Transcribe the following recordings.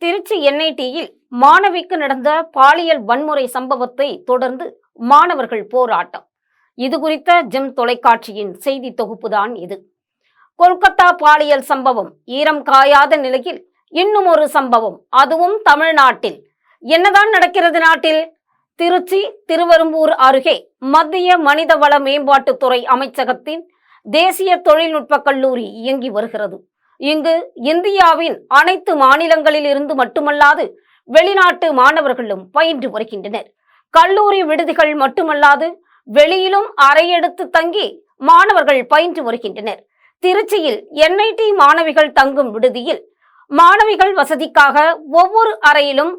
திருச்சி என்ஐடியில் மாணவிக்கு நடந்த பாலியல் வன்முறை சம்பவத்தை தொடர்ந்து மாணவர்கள் போராட்டம். இது குறித்த ஜெம் தொலைக்காட்சியின் செய்தி தொகுப்புதான் இது. கொல்கத்தா பாலியல் சம்பவம் ஈரம் காயாத நிலையில் இன்னும் ஒரு சம்பவம், அதுவும் தமிழ்நாட்டில். என்னதான் நடக்கிறது நாட்டில்? திருச்சி திருவெரும்பூர் அருகே மத்திய மனிதவள மேம்பாட்டுத்துறை அமைச்சகத்தின் தேசிய தொழில்நுட்ப கல்லூரி இயங்கி வருகிறது. இங்கு இந்தியாவின் அனைத்து மாநிலங்களில் இருந்து மட்டுமல்லாது வெளிநாட்டு மாணவர்களும் பயின்று வருகின்றனர். கல்லூரி விடுதிகள் மட்டுமல்லாது வெளியிலும் அறையெடுத்து தங்கி மாணவர்கள் பயின்று வருகின்றனர். திருச்சியில் என்ஐடி மாணவிகள் தங்கும் விடுதியில் மாணவிகள் வசதிக்காக ஒவ்வொரு அறையிலும்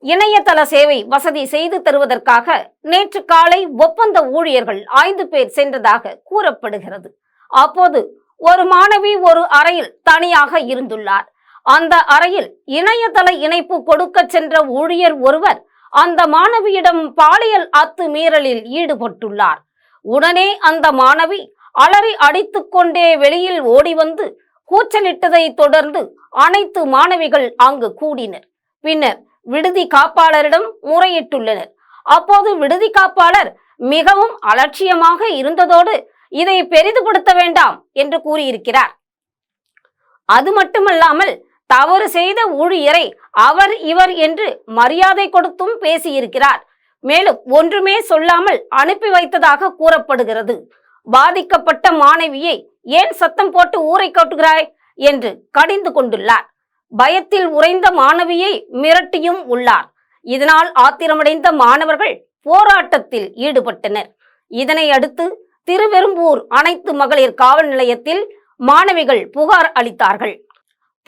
இணையதள சேவை வசதி செய்து தருவதற்காக நேற்று காலை ஒப்பந்த ஊழியர்கள் 5 பேர் சென்றதாக கூறப்படுகிறது. அப்போது ஒரு மாணவி ஒரு அறையில் தனியாக இருந்துள்ளார். அந்த அறையில் இணையதள இணைப்பு கொடுக்க சென்ற ஊழியர் ஒருவர் அந்த மாணவியிடம் பாலியல் அத்துமீறலில் ஈடுபட்டுள்ளார். உடனே அந்த மாணவி அலறி அடித்துக்கொண்டே வெளியில் ஓடி வந்து கூச்சலிட்டதை தொடர்ந்து அனைத்து மாணவிகள் அங்கு கூடினர். பின்னர் விடுதி காப்பாளரிடம் முறையிட்டுள்ளனர். அப்போது விடுதி காப்பாளர் மிகவும் அலட்சியமாக இருந்ததோடு இதை பெரிதுபடுத்த வேண்டாம் என்று கூறியிருக்கிறார். அது மட்டுமல்லாமல் தவறு செய்த ஊழியரை அவர் இவர் என்று மரியாதை கொடுத்தும் பேசியிருக்கிறார். மேலும் ஒன்றுமே சொல்லாமல் அனுப்பி வைத்ததாக கூறப்படுகிறது. பாதிக்கப்பட்ட மாணவியை ஏன் சத்தம் போட்டு ஊரை காட்டுகிறாய் என்று கடிந்து கொண்டுள்ளார். பயத்தில் உறைந்த மாணவியை மிரட்டியும் உள்ளார். இதனால் ஆத்திரமடைந்த மாணவர்கள் போராட்டத்தில் ஈடுபட்டனர். இதனை அடுத்து திருவெரும்பூர் அனைத்து மகளிர் காவல் நிலையத்தில் மாணவிகள் புகார் அளித்தார்கள்.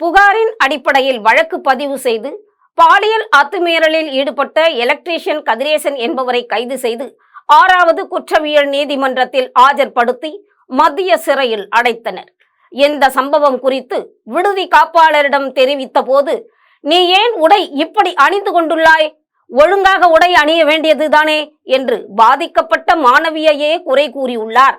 புகாரின் அடிப்படையில் வழக்கு பதிவு செய்து பாலியல் அத்துமீறலில் ஈடுபட்ட எலக்ட்ரீஷியன் கதிரேசன் என்பவரை கைது செய்து 6வது குற்றவியல் நீதிமன்றத்தில் ஆஜர்படுத்தி மத்திய சிறையில் அடைத்தனர். இந்த சம்பவம் குறித்து விடுதி காப்பாளரிடம் தெரிவித்த போது, நீ ஏன் உடை இப்படி அணிந்து கொண்டுள்ளாய்? ஒழுங்காக உடை அணிய வேண்டியதுதானே என்று பாதிக்கப்பட்ட மாணவியையே குறை கூறியுள்ளார்.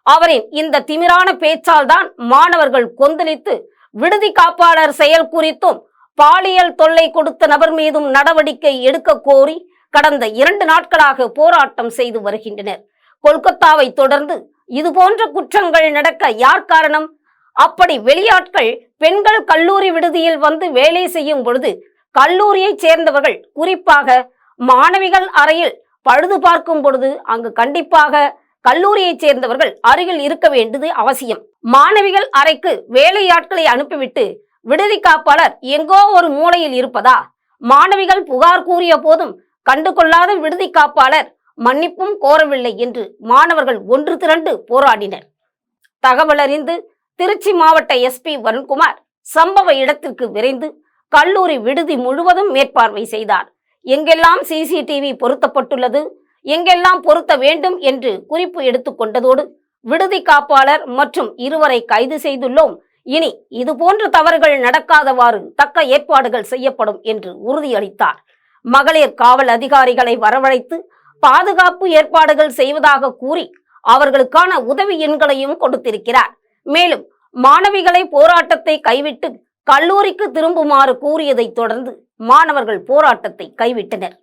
அவரின் இந்த திமிரான பேச்சால் தான் மாணவர்கள் கொந்தளித்து விடுதி காப்பாளர் செயல் குறித்தும் பாலியல் தொல்லை கொடுத்த நபர் மீதும் நடவடிக்கை எடுக்க கோரி கடந்த 2 நாட்களாக போராட்டம் செய்து வருகின்றனர். கொல்கத்தாவை தொடர்ந்து இதுபோன்ற குற்றங்கள் நடக்க யார் காரணம்? அப்படி வெளியாட்கள் பெண்கள் கல்லூரி விடுதியில் வந்து வேலை செய்யும் பொழுது கல்லூரியைச் சேர்ந்தவர்கள் குறிப்பாக மாணவிகள் அறையில் பழுது பார்க்கும் பொழுது அங்கு கண்டிப்பாக கல்லூரியைச் சேர்ந்தவர்கள் அருகில் இருக்க வேண்டியது அவசியம். மாணவிகள் அறைக்கு வேலையாட்களை அனுப்பிவிட்டு விடுதி காப்பாளர் எங்கோ ஒரு மூலையில் இருப்பதா? மாணவிகள் புகார் கூறிய போதும் கண்டு கொள்ளாத விடுதி காப்பாளர் மன்னிப்பும் கோரவில்லை என்று மாணவர்கள் ஒன்று திரண்டு போராடினர். தகவல் அறிந்து திருச்சி மாவட்ட எஸ்பி வருண்குமார் சம்பவ இடத்திற்கு விரைந்து கல்லூரி விடுதி முழுவதும் மேற்பார்வை செய்தார். எங்கெல்லாம் சிசிடிவி பொருத்தப்பட்டுள்ளது, எங்கெல்லாம் பொருத்த வேண்டும் என்று குறிப்பு எடுத்துக்கொண்டதோடு விடுதி காப்பாளர் மற்றும் 2வரை கைது செய்துள்ளோம். இனி இதுபோன்ற தவறுகள் நடக்காதவாறு தக்க ஏற்பாடுகள் செய்யப்படும் என்று உறுதியளித்தார். மகளிர் காவல் அதிகாரிகளை வரவழைத்து பாதுகாப்பு ஏற்பாடுகள் செய்வதாக கூறி அவர்களுக்கான உதவி எண்களையும் கொடுத்திருக்கிறார். மேலும் மாணவிகளை போராட்டத்தை கைவிட்டு கல்லூரிக்கு திரும்புமாறு கூறியதை தொடர்ந்து மாணவர்கள் போராட்டத்தை கைவிட்டனர்.